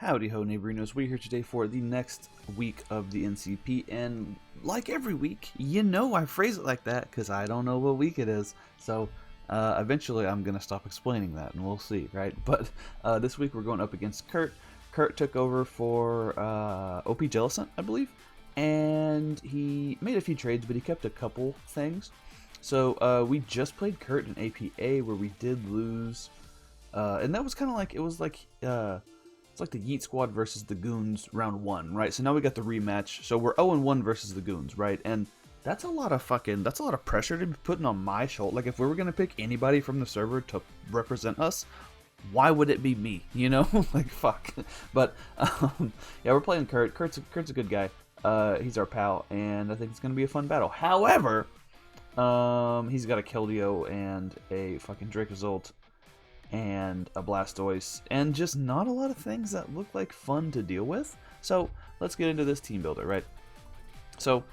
Howdy ho, neighborinos. We're here today for the next week of the NCP, and like every week, I phrase it like that because I don't know what week it is. So eventually I'm going to stop explaining that, and we'll see, right? But this week we're going up against Kurt. Kurt took over for OP Jellicent, I believe, and he made a few trades, but he kept a couple things. So we just played Kurt in APA where we did lose, and that was kind of like, it's like the Yeet Squad versus the Goons round 1, right? So now we got the rematch. So we're 0-1 versus the Goons, right? And that's a lot of pressure to be putting on my shoulder. Like, if we were going to pick anybody from the server to represent us, why would it be me? Like, fuck. But, yeah, we're playing Kurt. Kurt's a good guy. He's our pal, and I think it's going to be a fun battle. However, he's got a Keldeo and a fucking Dracozolt and a Blastoise, and just not a lot of things that look like fun to deal with. So let's get into this team builder, right? So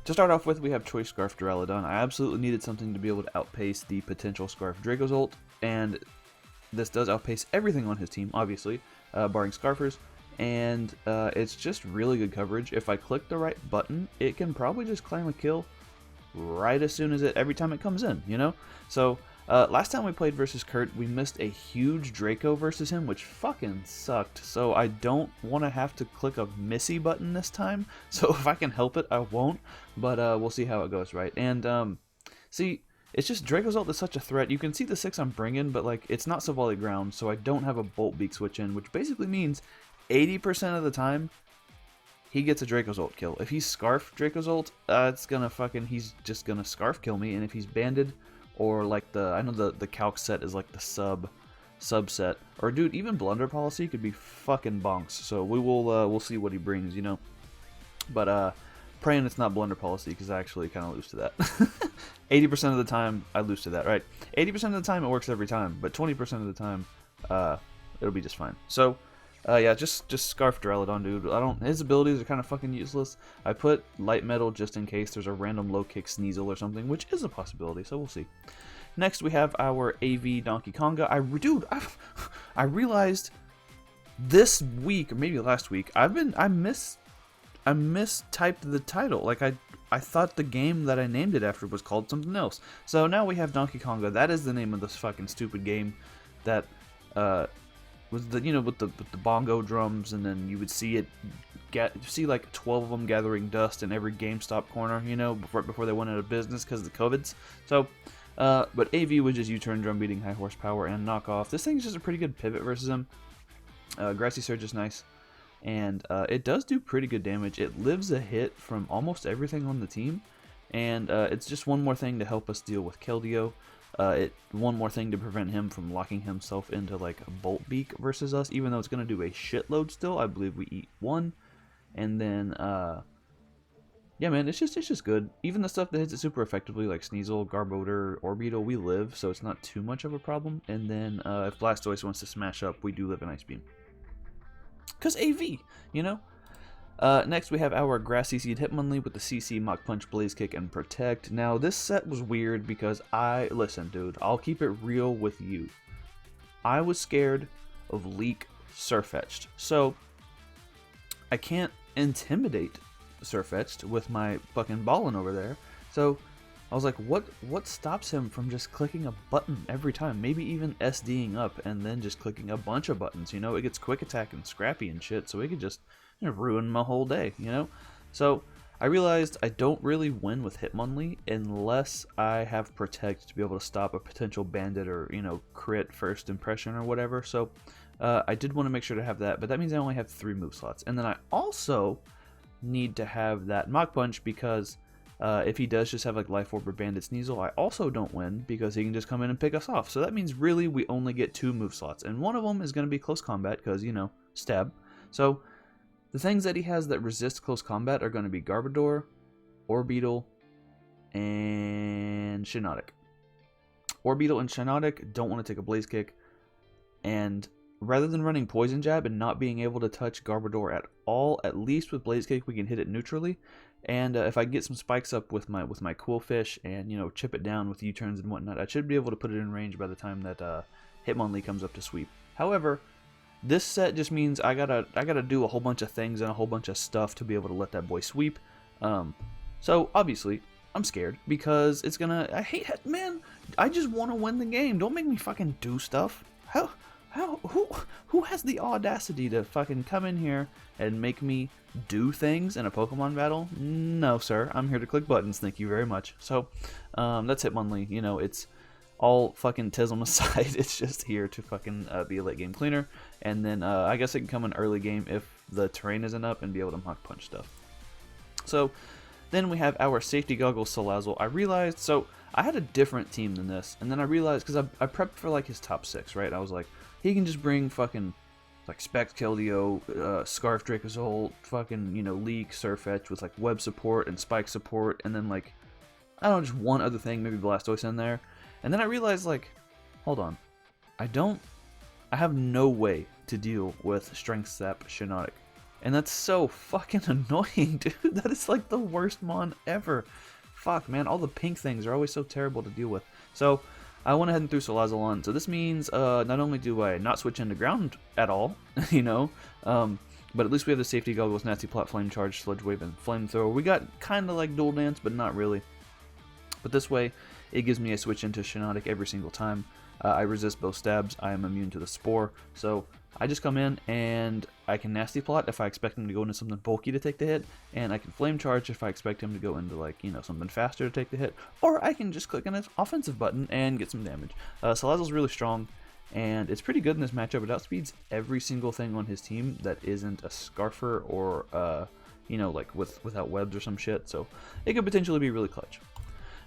to start off with, we have Choice Scarf Duraludon. I absolutely needed something to be able to outpace the potential Scarf Dracozolt, and this does outpace everything on his team, obviously, barring Scarfers, and it's just really good coverage. If I click the right button, it can probably just claim a kill right as soon as every time it comes in, So last time we played versus Kurt, we missed a huge Draco versus him, which fucking sucked. So I don't want to have to click a Missy button this time. So if I can help it, I won't. But we'll see how it goes, right? And see, it's just Dracozolt is such a threat. You can see the 6 I'm bringing, but like it's not Savali ground, so I don't have a Bolt Beak switch in, which basically means 80% of the time he gets a Dracozolt kill. If he's Scarf Dracozolt, he's just gonna Scarf kill me. And if he's Banded, or like I know the Calc set is like the subset, or dude, even Blunder Policy could be fucking bonks. So we'll see what he brings, But praying it's not Blunder Policy, because I actually kind of lose to that. 80% of the time I lose to that, right? 80% of the time it works every time, but 20% of the time it'll be just fine. So yeah, just Scarf Duraludon, dude. His abilities are kind of fucking useless. I put Light Metal just in case there's a random low kick Sneasel or something, which is a possibility, so we'll see. Next, we have our AV Donkey Konga. I realized this week, or maybe last week, I mistyped the title. Like, I thought the game that I named it after was called something else. So now we have Donkey Konga. That is the name of this fucking stupid game that was with the bongo drums, and then you would see like 12 of them gathering dust in every GameStop corner, before they went out of business because of the COVIDs. So, but AV was just U-turn, drum beating, high horsepower, and knockoff. This thing's just a pretty good pivot versus him. Grassy Surge is nice, and it does do pretty good damage. It lives a hit from almost everything on the team, and it's just one more thing to help us deal with Keldeo. One more thing to prevent him from locking himself into like a Bolt Beak versus us, even though it's going to do a shitload still. I believe we eat 1, and then yeah, man, it's just good. Even the stuff that hits it super effectively, like Sneasel, Garbodor, Orbeetle, we live, so it's not too much of a problem. And then if Blastoise wants to smash up, we do live an Ice Beam, cause AV, Next, we have our Grassy Seed Hitmonlee with the CC, Mach Punch, Blaze Kick, and Protect. Now, this set was weird because listen, dude, I'll keep it real with you. I was scared of Leak Sirfetch'd, so I can't intimidate Sirfetch'd with my fucking ballin' over there. So I was like, what stops him from just clicking a button every time? Maybe even SDing up and then just clicking a bunch of buttons, It gets Quick Attack and Scrappy and shit, so it could just ruin my whole day, So I realized I don't really win with Hitmonlee unless I have Protect to be able to stop a potential Bandit or, crit first impression or whatever. So I did want to make sure to have that, but that means I only have 3 move slots. And then I also need to have that Mach Punch because if he does just have like Life Orb or Bandit Sneasel, I also don't win because he can just come in and pick us off. So that means really we only get 2 move slots, and one of them is going to be Close Combat because, stab. So the things that he has that resist close combat are going to be Garbodor, Orbeetle, and Shiinotic. Orbeetle and Shiinotic don't want to take a Blaze Kick, and rather than running Poison Jab and not being able to touch Garbodor at all, at least with Blaze Kick we can hit it neutrally. And if I get some spikes up with my Cool Fish and chip it down with U-turns and whatnot, I should be able to put it in range by the time that Hitmonlee comes up to sweep. However, This set just means I gotta do a whole bunch of things and a whole bunch of stuff to be able to let that boy sweep. So obviously I'm scared because it's gonna. I hate, man. I just want to win the game. Don't make me fucking do stuff. Who has the audacity to fucking come in here and make me do things in a Pokemon battle? No, sir. I'm here to click buttons. Thank you very much. So that's Hitmonlee. You know, it's all fucking Tism aside. It's just here to fucking be a late game cleaner, and then I guess it can come in early game if the terrain isn't up and be able to Mach Punch stuff. So then we have our safety goggles Salazzle. I realized, so I had a different team than this, and then I realized, because I prepped for like his top 6, right? I was like, he can just bring fucking like Specs, Keldeo, Scarf Dracozolt, fucking, you know, Leak, Sirfetch'd with like web support and spike support, and then like, I don't know, just one other thing, maybe Blastoise in there. And then I realized, like, hold on, I have no way to deal with Strength Sap Shiinotic. And that's so fucking annoying, dude. That is like the worst mon ever. Fuck, man, all the pink things are always so terrible to deal with. So I went ahead and threw Salazzle on. So this means not only do I not switch into ground at all, you know, but at least we have the safety goggles, Nasty Plot, Flame Charge, Sludge Wave, and Flamethrower. We got kind of like Dual Dance, but not really. But this way, it gives me a switch into Shiinotic every single time. I resist both stabs. I am immune to the Spore. So I just come in and I can Nasty Plot if I expect him to go into something bulky to take the hit, and I can Flame Charge if I expect him to go into, like, you know, something faster to take the hit, or I can just click on his offensive button and get some damage. Salazzle's really strong, and it's pretty good in this matchup. It outspeeds every single thing on his team that isn't a Scarfer or, you know, like without webs or some shit, so it could potentially be really clutch.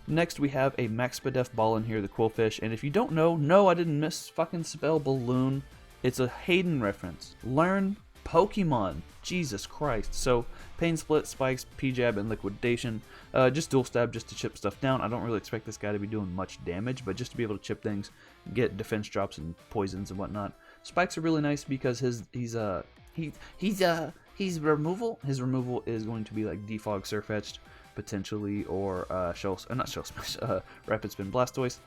Next, we have a Max Spadef ball in here, the Quillfish, and if you don't know, no, I didn't miss fucking spell Balloon. It's a Hayden reference. Learn Pokemon. Jesus Christ. So, Pain Split, Spikes, P-Jab, and Liquidation. Just dual stab just to chip stuff down. I don't really expect this guy to be doing much damage, but just to be able to chip things, get defense drops and poisons and whatnot. Spikes are really nice because he's removal. His removal is going to be like Defog Sirfetch'd, potentially, or Rapid Spin Blastoise.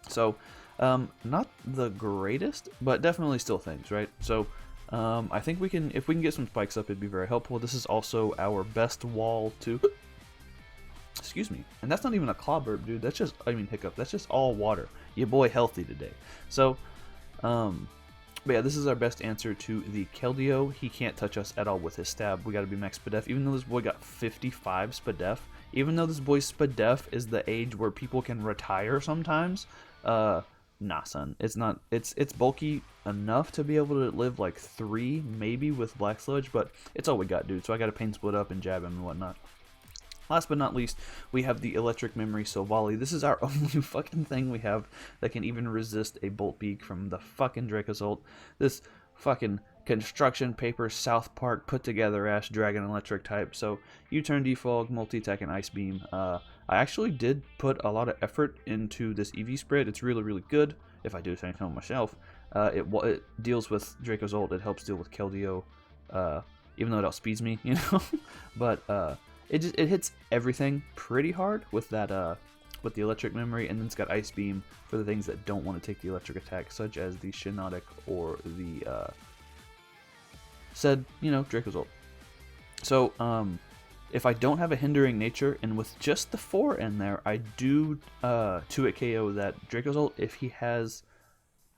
So, not the greatest, but definitely still things, right? So, I think if we can get some spikes up, it'd be very helpful. This is also our best wall to, excuse me, and that's not even a claw burp, dude. That's just, I mean, hiccup. That's just all water. Your boy healthy today. So, but yeah, this is our best answer to the Keldeo. He can't touch us at all with his stab. We gotta be Max Spadef, even though this boy got 55 Spadef. Even though this boy's Spadef is the age where people can retire sometimes, nah, son. It's not. It's bulky enough to be able to live like 3, maybe, with Black Sludge, but it's all we got, dude. So I gotta Pain Split up and jab him and whatnot. Last but not least, we have the Electric Memory Silvally. This is our only fucking thing we have that can even resist a Bolt Beak from the fucking Dracozolt. This fucking construction paper South Park put together ass Dragon Electric type. So U-turn, Defog, Multi-Attack, and Ice Beam. I actually did put a lot of effort into this EV spread. It's really, really good, if I do say so myself. It deals with Dracozolt. It helps deal with Keldeo, even though it outspeeds me, you know. But it hits everything pretty hard with that with the Electric Memory, and then it's got Ice Beam for the things that don't want to take the electric attack, such as the Shiinotic or the said, you know, Dracozolt. So if I don't have a hindering nature, and with just the 4 in there, I do 2-hit KO that Dracozolt if he has,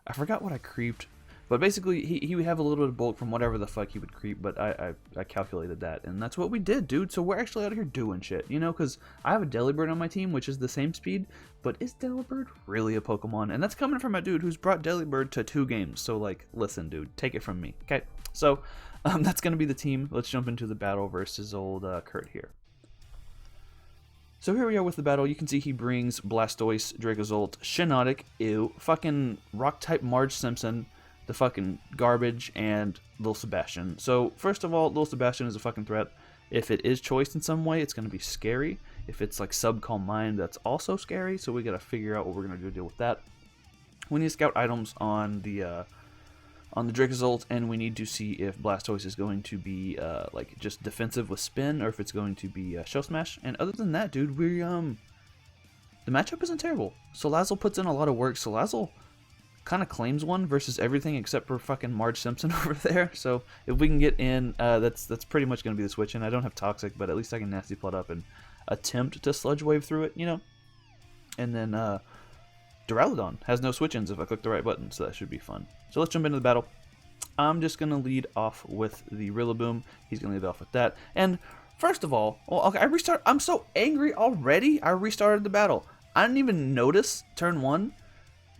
I forgot what I creeped, but basically he would have a little bit of bulk from whatever the fuck he would creep, but I calculated that, and that's what we did, dude. So we're actually out of here doing shit, you know, because I have a Delibird on my team, which is the same speed, but is Delibird really a Pokemon? And that's coming from a dude who's brought Delibird to 2 games, so, like, listen, dude, take it from me, okay? So that's going to be the team. Let's jump into the battle versus old Kurt here. So here we are with the battle. You can see he brings Blastoise, Dracozolt, Shiinotic, ew, fucking Rock-type Marge Simpson, the fucking garbage, and Lil Sebastian. So first of all, Lil Sebastian is a fucking threat. If it is choiced in some way, it's going to be scary. If it's like Sub-Calm Mind, that's also scary. So we got to figure out what we're going to do to deal with that. We need to scout items on the Dracozolt, and we need to see if Blastoise is going to be like just defensive with spin, or if it's going to be Shell Smash. And other than that, dude, the matchup isn't terrible. Salazzle puts in a lot of work. Salazzle kind of claims one versus everything except for fucking Marge Simpson over there. So if we can get in, that's pretty much going to be the switch. And I don't have Toxic, but at least I can Nasty Plot up and attempt to Sludge Wave through it, you know? And then Duraludon has no switch-ins if I click the right button, so that should be fun. So let's jump into the battle. I'm just going to lead off with the Rillaboom. He's going to lead off with that. And first of all, well, okay, I'm so angry already. I restarted the battle. I didn't even notice turn 1,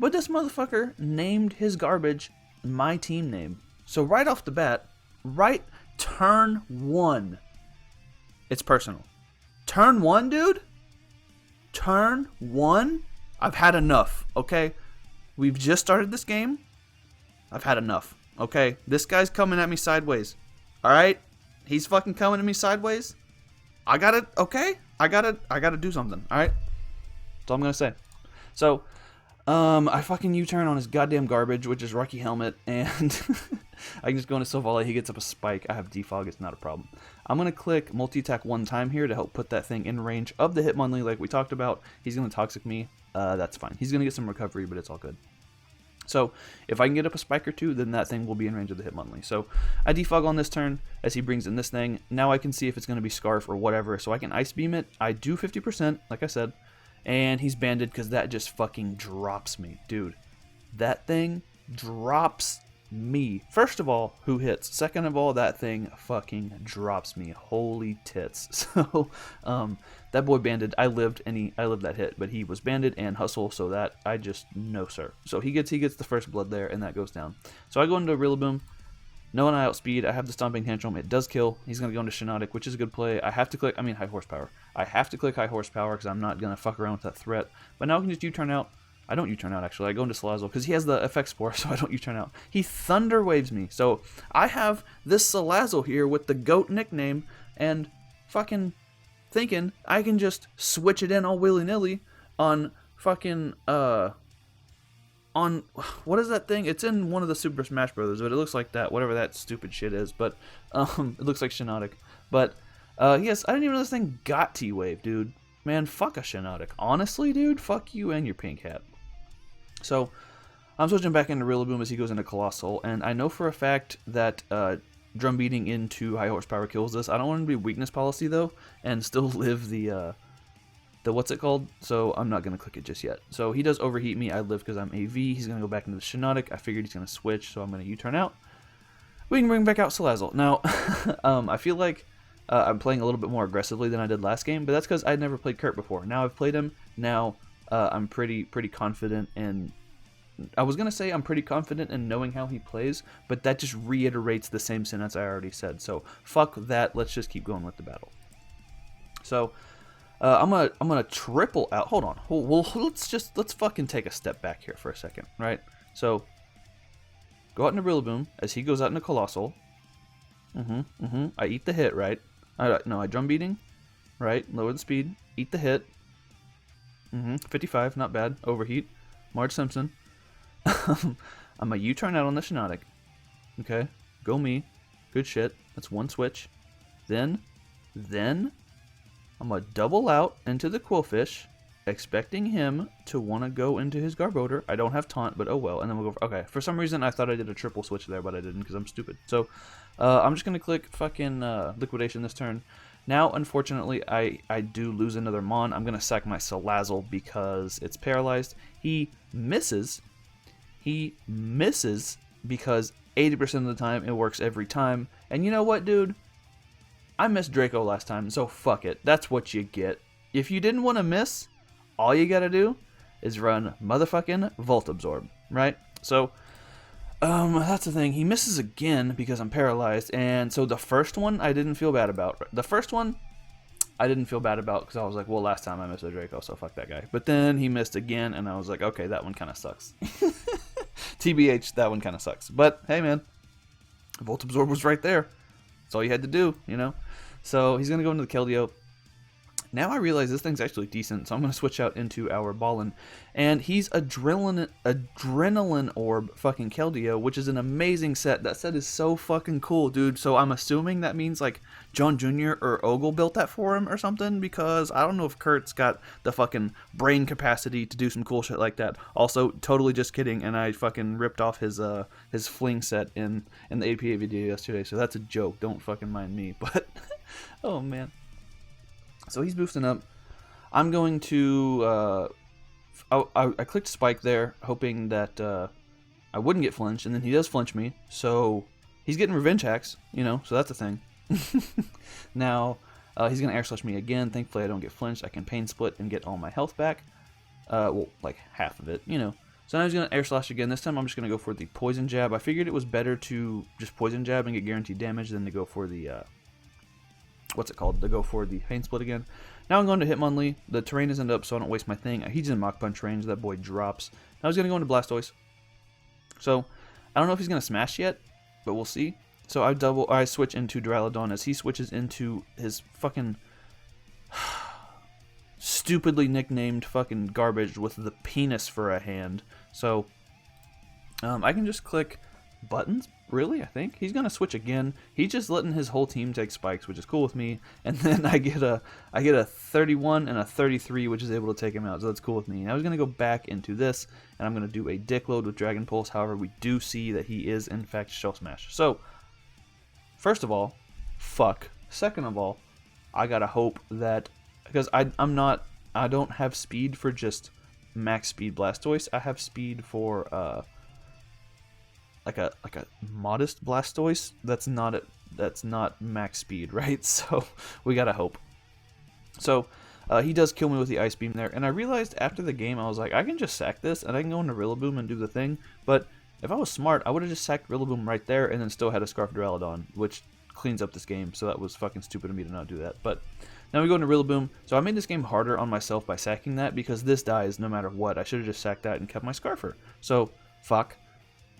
but this motherfucker named his garbage my team name. So right off the bat, turn 1, it's personal. Turn 1, dude? Turn 1? I've had enough, okay? We've just started this game. I've had enough, okay? This guy's coming at me sideways, alright? He's fucking coming at me sideways. I gotta, okay? I gotta do something, alright? That's all I'm gonna say. So, I fucking U-turn on his goddamn garbage, which is Rocky Helmet, and I can just go into Silvally. He gets up a spike. I have Defog. It's not a problem. I'm going to click multi-attack one time here to help put that thing in range of the Hitmonlee like we talked about. He's going to Toxic me. That's fine. He's going to get some recovery, but it's all good. So if I can get up a spike or two, then that thing will be in range of the Hitmonlee. So I Defog on this turn as he brings in this thing. Now I can see if it's going to be Scarf or whatever, so I can Ice Beam it. I do 50%, like I said. And he's banded because that just fucking drops me. Dude, that thing drops me. First of all, who hits? Second of all, that thing fucking drops me. Holy tits. So, that boy banded. I lived that hit, but he was banded and hustle, so that I just, no sir. So he gets the first blood there, and that goes down. So I go into Rillaboom. Knowing I outspeed, I have the Stomping Tantrum. It does kill. He's going to go into Shiinotic, which is a good play. I have to click, High Horsepower. I have to click High Horsepower because I'm not going to fuck around with that threat. But now I can just U-turn out. I don't U-turn out, actually. I go into Salazzle because he has the Effect Spore, so I don't U-turn out. He Thunder Waves me. So I have this Salazzle here with the GOAT nickname and fucking thinking I can just switch it in all willy-nilly on fucking, on, what is that thing? It's in one of the Super Smash Brothers, but it looks like that, whatever that stupid shit is, but, it looks like Shiinotic. But, yes, I didn't even know this thing got T-Wave, dude. Man, fuck a Shiinotic. Honestly, dude, fuck you and your pink hat. So, I'm switching back into Rillaboom as he goes into Colossal, and I know for a fact that, Drum Beating into High Horsepower kills this. I don't want to be weakness policy, though, and still live the what's it called? So I'm not going to click it just yet. So he does overheat me. I live because I'm AV. He's going to go back into the Shiinotic. I figured he's going to switch, so I'm going to U-turn out. We can bring back out Salazzle. Now, I feel like I'm playing a little bit more aggressively than I did last game, but that's because I'd never played Kurt before. Now I've played him. Now I'm pretty confident in... I was going to say I'm pretty confident in knowing how he plays, but that just reiterates the same sentence I already said. So fuck that. Let's just keep going with the battle. So... I'm gonna triple out. Hold on. Well, let's fucking take a step back here for a second, right? So, go out into Rillaboom as he goes out into Colossal. I eat the hit, right? No, I Drum Beating, right? Lower the speed. Eat the hit. 55, not bad. Overheat. Marge Simpson. I'm a U-turn out on the Shiinotic. Okay. Go me. Good shit. That's one switch. Then. I'm going to double out into the Quillfish, expecting him to want to go into his Garbodor. I don't have Taunt, but oh well. And then we'll go for... Okay, for some reason I thought I did a triple switch there, but I didn't because I'm stupid. So, I'm just going to click fucking Liquidation this turn. Now, unfortunately, I do lose another Mon. I'm going to sack my Salazzle because it's paralyzed. He misses. He misses because 80% of the time it works every time. And you know what, dude? I missed Draco last time, so fuck it. That's what you get. If you didn't want to miss, all you gotta do is run motherfucking Volt Absorb, right? So, that's the thing. He misses again because I'm paralyzed, and so the first one I didn't feel bad about. The first one I didn't feel bad about because I was like, well, last time I missed a Draco, so fuck that guy. But then he missed again, and I was like, okay, that one kind of sucks. TBH, that one kind of sucks. But, hey, man, Volt Absorb was right there. That's all you had to do, you know? So he's going to go into the Keldeo. Now I realize this thing's actually decent, so I'm going to switch out into our Ballin. And he's Adrenaline Orb fucking Keldeo, which is an amazing set. That set is so fucking cool, dude. So I'm assuming that means like John Jr. or Ogle built that for him or something, because I don't know if Kurt's got the fucking brain capacity to do some cool shit like that. Also, totally just kidding, and I fucking ripped off his fling set in the APA video yesterday, so that's a joke. Don't fucking mind me, but oh man. So he's boosting up. I'm going to, I clicked Spike there, hoping that I wouldn't get flinched, and then he does flinch me, so he's getting revenge hacks, you know, so that's a thing. Now, he's going to air slash me again. Thankfully, I don't get flinched. I can pain split and get all my health back. Well, like half of it, you know. So now he's going to air slash again. This time I'm just going to go for the poison jab. I figured it was better to just poison jab and get guaranteed damage than to go for the, what's it called? To go for the pain split again. Now I'm going to Hitmonlee. The terrain isn't up, so I don't waste my thing. He's in Mach Punch range. That boy drops. Now he's going to go into Blastoise. So I don't know if he's going to smash yet, but we'll see. So I switch into Duraludon as he switches into his fucking stupidly nicknamed fucking garbage with the penis for a hand. So I can just click buttons, really. I think he's gonna switch again. He's just letting his whole team take spikes, which is cool with me. And then I get a 31 and a 33, which is able to take him out, so that's cool with me. Now he's gonna go back into this, and I'm gonna do a dick load with Dragon Pulse. However, we do see that he is in fact Shell Smash. So first of all, fuck. Second of all, I gotta hope that, because I don't have speed for just max speed Blastoise. I have speed for like a modest Blastoise that's not max speed, right? So we gotta hope. So he does kill me with the Ice Beam there, and I realized after the game I was like, I can just sack this and I can go into Rillaboom and do the thing. But if I was smart, I would have just sacked Rillaboom right there and then still had a Scarf Duraludon, which cleans up this game. So that was fucking stupid of me to not do that. But now we go into Rillaboom. So I made this game harder on myself by sacking that, because this dies no matter what. I should have just sacked that and kept my Scarfer. So fuck.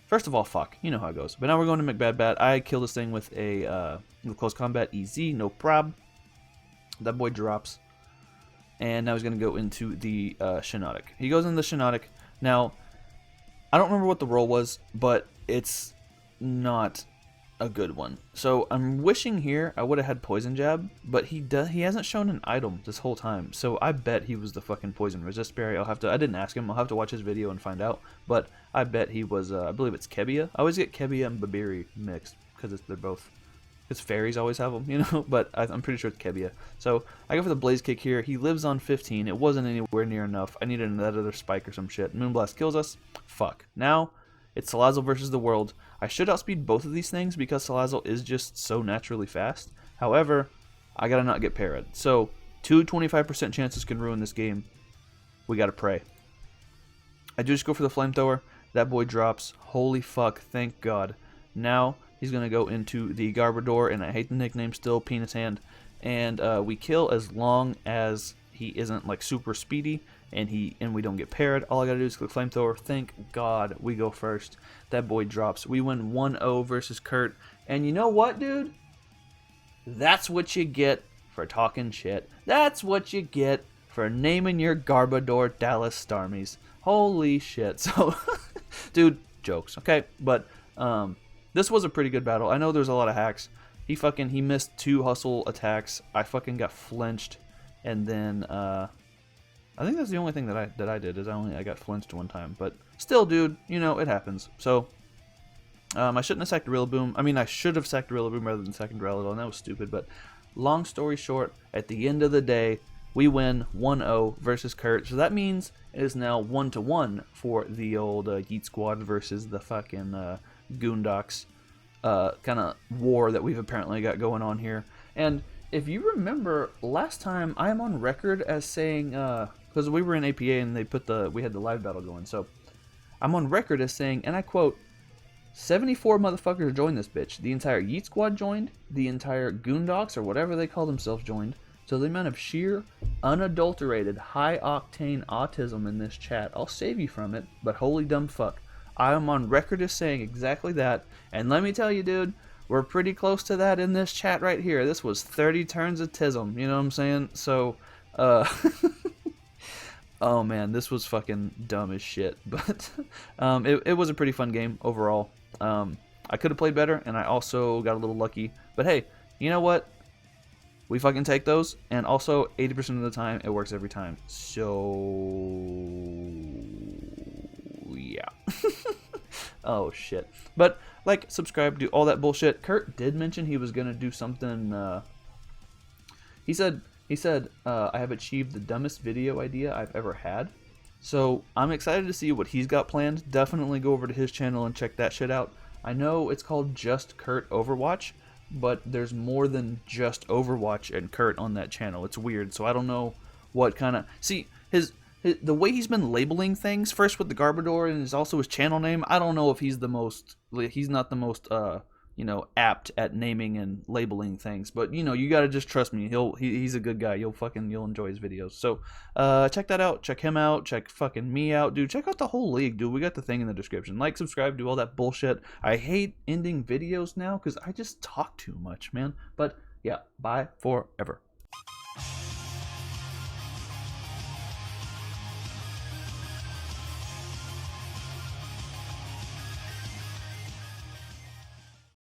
First of all, fuck. You know how it goes. But now we're going to McBadbat. I kill this thing with a close combat. Easy, no prob. That boy drops. And now he's going to go into the Shiinotic. He goes into the Shiinotic. Now, I don't remember what the roll was, but it's not a good one. So I'm wishing here I would have had Poison Jab, but he hasn't shown an item this whole time. So I bet he was the fucking Poison Resist Berry. I didn't ask him. I'll have to watch his video and find out. But I bet he was, I believe it's Kebia. I always get Kebia and Babiri mixed, because they're both, because fairies always have them, you know, but I'm pretty sure it's Kebia. So I go for the Blaze Kick here. He lives on 15. It wasn't anywhere near enough. I needed another spike or some shit. Moonblast kills us. Fuck. Now it's Salazzle versus the world. I should outspeed both of these things because Salazzle is just so naturally fast. However, I gotta not get parried. So 25% chances can ruin this game. We gotta pray. I do just go for the Flamethrower. That boy drops. Holy fuck, thank God. Now he's going to go into the Garbodor, and I hate the nickname still, Penis Hand. And we kill as long as he isn't like super speedy, and we don't get parried. All I got to do is click Flamethrower. Thank God we go first. That boy drops. We win 1-0 versus Kurt. And you know what, dude? That's what you get for talking shit. That's what you get for naming your Garbodor Dallas Starmies. Holy shit. So, dude, jokes, okay? But this was a pretty good battle. I know there's a lot of hacks. He missed 2 hustle attacks. I fucking got flinched, and then I think that's the only thing that I did is I got flinched one time. But still, dude, you know, it happens. So I shouldn't have sacked Rillaboom. I mean, I should have sacked Rillaboom rather than sacking Duraludon. That was stupid. But long story short, at the end of the day, we win 1-0 versus Kurt. So that means it is now 1-1 for the old Yeet Squad versus the fucking Goondocks kind of war that we've apparently got going on here. And if you remember, last time I'm on record as saying, because we were in APA and we had the live battle going, so I'm on record as saying, and I quote, 74 motherfuckers joined this bitch. The entire Yeet Squad joined, the entire Goondocks, or whatever they call themselves, joined. So the amount of sheer, unadulterated, high-octane autism in this chat, I'll save you from it, but holy dumb fuck. I am on record as saying exactly that, and let me tell you, dude, we're pretty close to that in this chat right here. This was 30 turns of tism, you know what I'm saying? So, Uh, oh man, this was fucking dumb as shit, but it was a pretty fun game overall. I could have played better, and I also got a little lucky. But hey, you know what? We fucking take those, and also 80% of the time, it works every time. So, yeah. Oh, shit. But, like, subscribe, do all that bullshit. Kurt did mention he was going to do something, he said, I have achieved the dumbest video idea I've ever had. So, I'm excited to see what he's got planned. Definitely go over to his channel and check that shit out. I know it's called JustKurt Overwatch, but there's more than just Overwatch and Kurt on that channel. It's weird, so I don't know what kind of... See, the way he's been labeling things, first with the Garbodor and is also his channel name, I don't know if he's the most... He's not the most, you know, apt at naming and labeling things. But, you know, you gotta just trust me. He's a good guy. You'll enjoy his videos. So, check that out. Check him out. Check fucking me out. Dude, check out the whole league, dude. We got the thing in the description. Like, subscribe, do all that bullshit. I hate ending videos now because I just talk too much, man. But, yeah, bye forever.